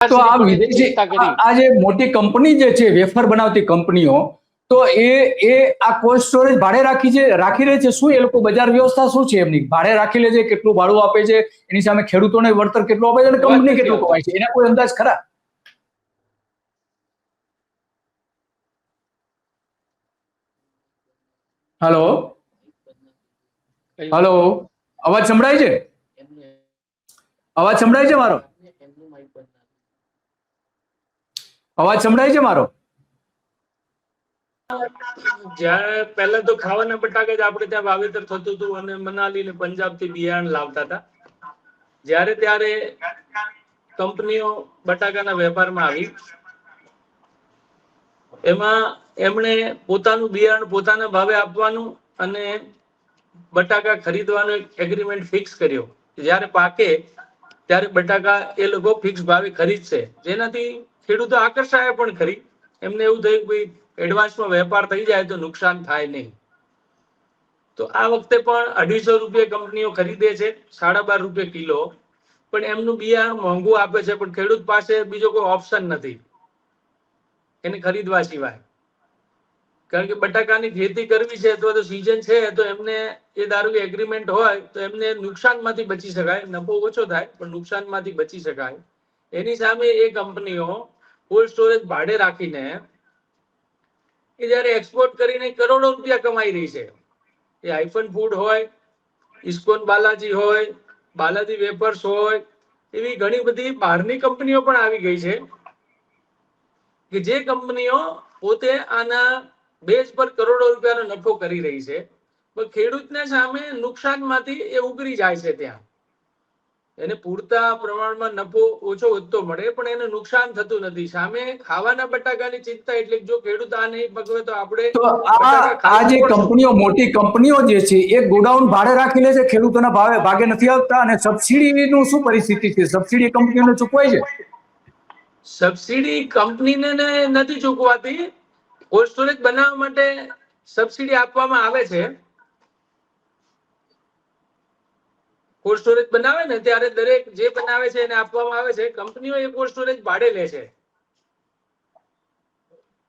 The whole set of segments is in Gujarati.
તો આ વિદેશી આ જે મોટી કંપની જે છે વેફર બનાવતી કંપનીઓ, તો એ આ કોલ્ડ સ્ટોરેજ ભાડે રાખી રહી છે. શું એ લોકો બજાર વ્યવસ્થા શું છે એમની? ભાડે રાખી લે છે, કેટલું ભાડું આપે છે, એની સામે ખેડૂતોને વળતર કેટલું આપે છે અને કંપની કેટલું કમાય છે, એના કોઈ અંદાજ ખરા? હલો હલો, અવાજ સંભળાય છે? અવાજ સંભળાય છે મારો? અવાજ સંભળાય છે મારો? જ્યારે પહેલા તો ખાવાના બટાકા જ આપણે ત્યાં વાવેતર થતું હતું અને મનાલી ને પંજાબ થી બિયારણ લાવતા હતા. જ્યારે ત્યારે કંપનીઓ બટાકાના વેપારમાં આવી, એમાં એમણે પોતાનું બિયારણ પોતાના ભાવે આપવાનું અને બટાકા ખરીદવાનો એક એગ્રીમેન્ટ ફિક્સ કર્યો. જ્યારે પાકે ત્યારે બટાકા એ લોકો ફિક્સ ભાવે ખરીદશે, જેનાથી ખેડૂતો આકર્ષાયા પણ ખરી. એમને એવું થયું કે એડવાન્સમાં વેપાર થઈ જાય તો નુકસાન થાય નહીં. તો આ વખતે પણ 250 રૂપિયા કંપનીઓ ખરીદે છે, 12.5 રૂપિયા કિલો. પણ એમનું બિયારણ મોંઘું આપે છે, પણ ખેડૂત પાસે બીજો કોઈ ઓપ્શન નથી એને ખરીદવા સિવાય. કારણ કે બટાકાની ખેતી કરવી છે અથવા તો સીઝન છે, તો એમને એ ધારો કે એગ્રીમેન્ટ હોય તો એમને નુકસાનમાંથી બચી શકાય. નફો ઓછો થાય પણ નુકસાનમાંથી બચી શકાય. એની સામે એ કંપનીઓ કોલ્ડ સ્ટોરેજ ભાડે રાખીને એ જયારે એક્સપોર્ટ કરીને કરોડો રૂપિયા કમાઈ રહી છે. એ આઈફન ફૂડ હોય, ઇસ્કોન બાલાજી હોય, બાલાજી વેફર્સ હોય, એવી ઘણી બધી બહારની કંપનીઓ પણ આવી ગઈ છે કે જે કંપનીઓ પોતે આના બેઝ પર કરોડો રૂપિયાનો નફો કરી રહી છે, પણ ખેડૂતને સામે નુકસાનમાંથી એ ઉગરી જાય છે. ત્યાં એને પૂરતા પ્રમાણમાં નફો ઓછો વધતો મળે પણ એને નુકસાન થતું નથી. સામે ખાવાના બટાકાની ચિંતા, એટલે જો ખેડૂત આ નહીં પકવે તો આપણે આ જે કંપનીઓ મોટી કંપનીઓ જે છે એ ગોડાઉન ભાડે રાખી લે છે, ખેડૂતોના ભાગે નથી આવતા. અને સબસિડીનું શું પરિસ્થિતિ છે? સબસિડી કંપનીઓને ચૂકવાય છે? સબસિડી કંપનીને નથી ચૂકવાતી. કોલ્ડ સ્ટોરેજ બનાવવા માટે સબસિડી આપવામાં આવે છે. કોલ્ડ સ્ટોરેજ બનાવે ને ત્યારે દરેક જે બનાવે છે એને આપવામાં આવે છે. કંપનીઓ એ કોલ્ડ સ્ટોરેજ ભાડે લે છે,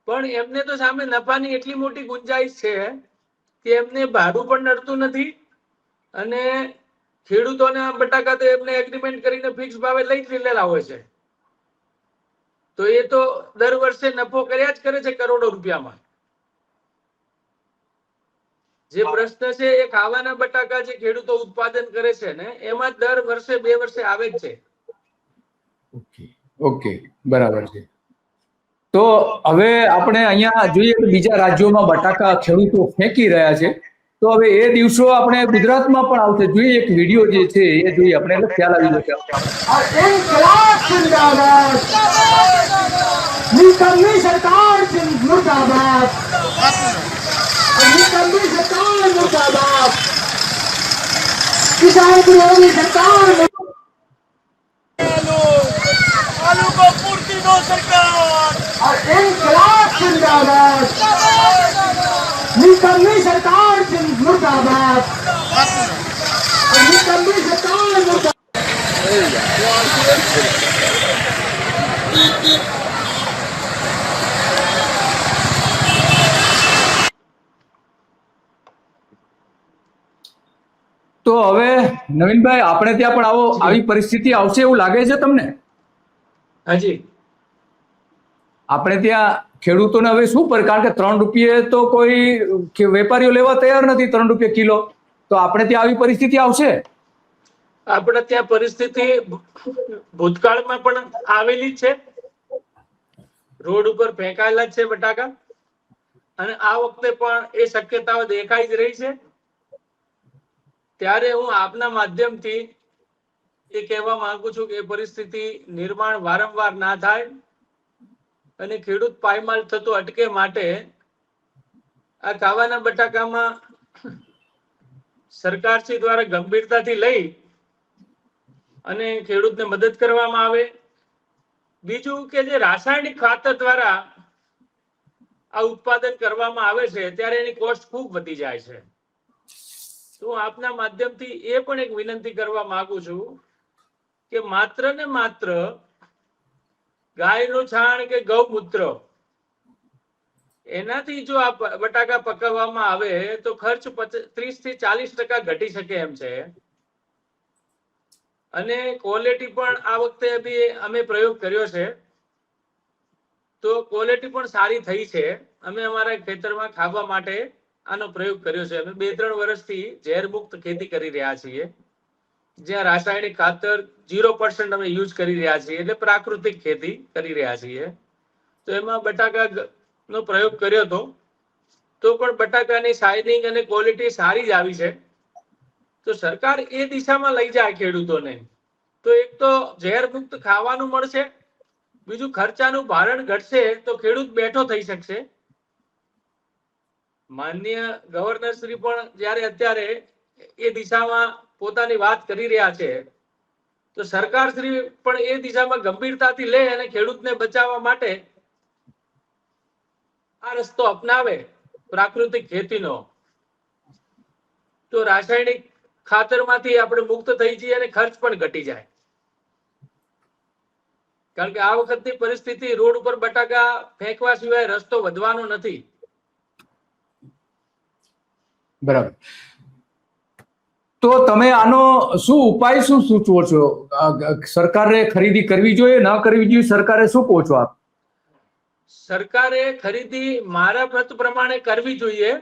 પણ એમને તો સામે નફાની એટલી મોટી ગુંજાઈશ છે કે એમને ભાડું પણ નડતું નથી અને ખેડૂતોના બટાકા તો એમને એગ્રીમેન્ટ કરીને ફિક્સ ભાવે લઈ જ લેલા હોય છે. તો એ તો દર વર્ષે નફો કર્યા જ કરે છે કરોડો રૂપિયામાં. જે પ્રશ્ન છે એ ખાવાના બટાકા જે ખેડૂતો ઉત્પાદન કરે છે ને, એમાં દર વર્ષે 2 વર્ષે આવે જ છે. ઓકે, બરાબર છે. તો હવે આપણે અહીંયા જોઈએ કે બીજા રાજ્યોમાં બટાકા ખેડૂતો ફેંકી રહ્યા છે, તો હવે એ દિવસો આપણે ગુજરાતમાં પણ આવશે. જોઈએ એક વિડીયો જે છે એ જોઈએ આપણે, એટલે ખ્યાલ આવી જશે. आलू को पूर्ति दो सरकार, और इंकलाब जिंदाबाद, निकम्मी सरकार मुर्दाबाद, निकम्मी सरकार मुर्दाबाद। તો હવે નવીનભાઈ, આપણે ત્યાં પણ આવી પરિસ્થિતિ આવશે એવું લાગે છે તમને? હાજી, આપણે ત્યાં ખેડૂતોને હવે શું પર, કારણ કે 3 રૂપિયે તો કોઈ વેપારીઓ લેવા તૈયાર નથી, 3 રૂપિયા કિલો. તો આપણે ત્યાં આવી પરિસ્થિતિ આવશે? આપણે ત્યાં પરિસ્થિતિ ભૂતકાળમાં પણ આવેલી છે. રોડ ઉપર ફેંકાયેલા છે બટાકા, અને આ વખતે પણ એ શક્યતાઓ દેખાઈ જ રહી છે. ત્યારે હું આપના માધ્યમથી એ કહેવા માંગુ છું કે એ પરિસ્થિતિ નિર્માણ વારંવાર ના થાય અને ખેડૂત પાયમાલ થતો અટકે માટે આ ખાવાના બટાકામાં સરકારશ્રી દ્વારા ગંભીરતાથી લઈ અને ખેડૂતને મદદ કરવામાં આવે. બીજું કે જે રાસાયણિક ખાતર દ્વારા આ ઉત્પાદન કરવામાં આવે છે ત્યારે એની કોસ્ટ ખૂબ વધી જાય છે. તો આપના માધ્યમથી એ પણ એક વિનંતી કરવા માંગુ છું કે માત્ર ને માત્ર ગાયનું છાણ કે ગૌમૂત્ર એનાથી જો આ બટાકા પકવવામાં આવે તો ખર્ચ 30 થી 40% ઘટી શકે એમ છે. અને ક્વોલિટી પણ આ વખતે બી અમે પ્રયોગ કર્યો છે તો ક્વોલિટી પણ સારી થઈ છે. અમે અમારા ખેતરમાં ખાવા માટે આનો પ્રયોગ કર્યો છે. અમે 2-3 વર્ષથી ઝેર મુક્ત ખેતી કરી રહ્યા છીએ, જ્યાં રાસાયણિક ખાતર 0% અમે યુઝ કરી રહ્યા છીએ, એટલે પ્રાકૃતિક ખેતી કરી રહ્યા છીએ. તો એમાં બટાકા નો પ્રયોગ કર્યો હતો તો પણ બટાકાની સાઇઝિંગ અને ક્વોલિટી સારી જ આવી છે. તો સરકાર એ દિશામાં લઈ જાય ખેડૂતોને તો એક તો ઝેર મુક્ત ખાવાનું મળશે, બીજું ખર્ચાનું ભારણ ઘટશે તો ખેડૂત બેઠો થઈ શકશે. માનનીય ગવર્નર શ્રી પણ જ્યારે અત્યારે એ દિશામાં પોતાની વાત કરી રહ્યા છે તો સરકાર શ્રી પણ એ દિશામાં ગંભીરતાથી લે અને ખેડૂતને બચાવવા માટે આ રસ્તો અપનાવે પ્રાકૃતિક ખેતીનો, તો રાસાયણિક ખાતરમાંથી આપણે મુક્ત થઈ જઈએ અને ખર્ચ પણ ઘટી જાય. કારણ કે આ વખતની પરિસ્થિતિ રોડ ઉપર બટાકા ફેંકવા સિવાય રસ્તો વધવાનો નથી. બરાબર. તો તમે આનો શું ઉપાય શું સૂચવો છો? સરકારે ખરીદી કરવી જોઈએ, ન કરવી જોઈએ, સરકારે શું કહો છો આપ? સરકારે ખરીદી મારા મત પ્રમાણે કરવી જોઈએ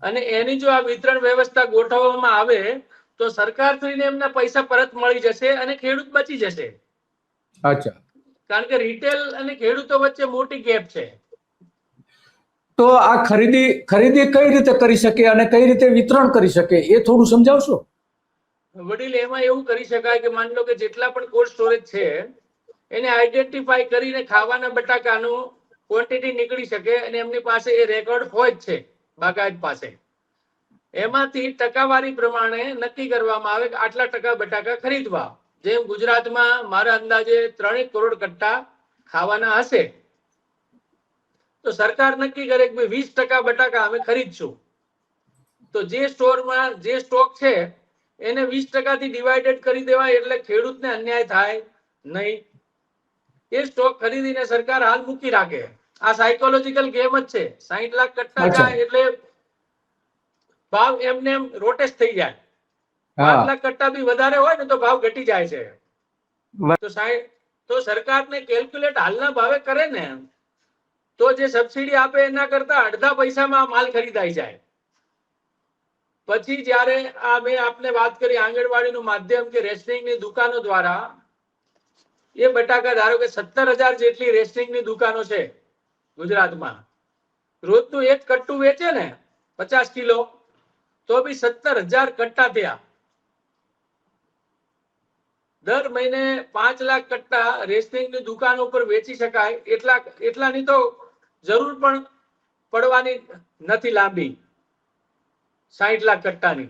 અને એની જો આ વિતરણ વ્યવસ્થા ગોઠવવામાં આવે તો સરકારશ્રીને એમના પૈસા પરત મળી જશે અને ખેડૂત બચી જશે. અચ્છા. કારણ કે રિટેલ અને ખેડૂતો વચ્ચે મોટી ગેપ છે. તો આ ખરીદી કઈ રીતે કરી શકે અને કઈ રીતે વિતરણ કરી શકે એ થોડું સમજાવશો? વડીલ, એમાં એવું કરી શકાય કે માની લો કે જેટલા પણ કોલ્ડ સ્ટોરેજ છે એને આઈડેન્ટિફાઈ કરીને ખાવાના બટાકાનું ક્વોન્ટિટી નીકળી શકે અને એમની પાસે એ રેકોર્ડ હોય જ છે બાગાયત પાસે. એમાંથી ટકાવારી પ્રમાણે નક્કી કરવામાં આવે કે આટલા ટકા બટાકા ખરીદવા. જેમ ગુજરાતમાં મારા અંદાજે 3 કરોડ કટ્ટા ખાવાના હશે તો સરકાર નક્કી કરે કે 20% બટાકા અમે ખરીદશું. તો જે સ્ટોરમાં જે સ્ટોક છે એને 20% થી ડિવાઇડેડ કરી દેવાય એટલે ખેડૂતને અન્યાય થાય નહીં. એ સ્ટોક ખરીદીને સરકાર હાલ મૂકી રાખે. આ સાયકોલોજીકલ ગેમ જ છે. 60 લાખ કટ્ટા જાય એટલે ભાવ એમને એમ રોટેટ થઈ જાય. 5 લાખ કટ્ટા બી વધારે હોય ને તો ભાવ ઘટી જાય છે. તો સરકારને કેલ્ક્યુલેટ હાલના ભાવે કરે ને તો જે સબસિડી આપે એના કરતા અડધા પૈસામાં માલ ખરીદાઈ જાય. પછી જ્યારે આ મેં આપને વાત કરી આંગણવાડીનું માધ્યમ કે રેશનિંગની દુકાનો દ્વારા એ બટાકા ધારો કે 17,000 જેટલી રેશનિંગની દુકાનો છે ગુજરાતમાં. રોજનું એક કટ્ટું વેચે ને 50 કિલો તો બી 17,000 કટ્ટા થયા. દર મહિને 5 લાખ કટ્ટા રેશનિંગની દુકાનો પર વેચી શકાય એટલાની તો જરૂર પણ પડવાની નથી લાંબી, 60 લાખ કટ્ટાની.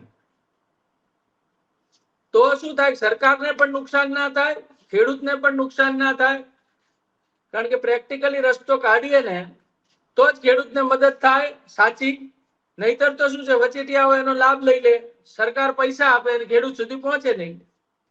તો શું થાય? સરકારને પણ નુકસાન ના થાય, ખેડૂતને પણ નુકસાન ના થાય. કારણ કે પ્રેક્ટિકલી રસ્તો કાઢીએ ને તો જ ખેડૂતને મદદ થાય સાચી. નહીતર તો શું છે, વચેટિયાઓ એનો લાભ લઈ લે, સરકાર પૈસા આપે અને ખેડૂત સુધી પહોંચે નહીં.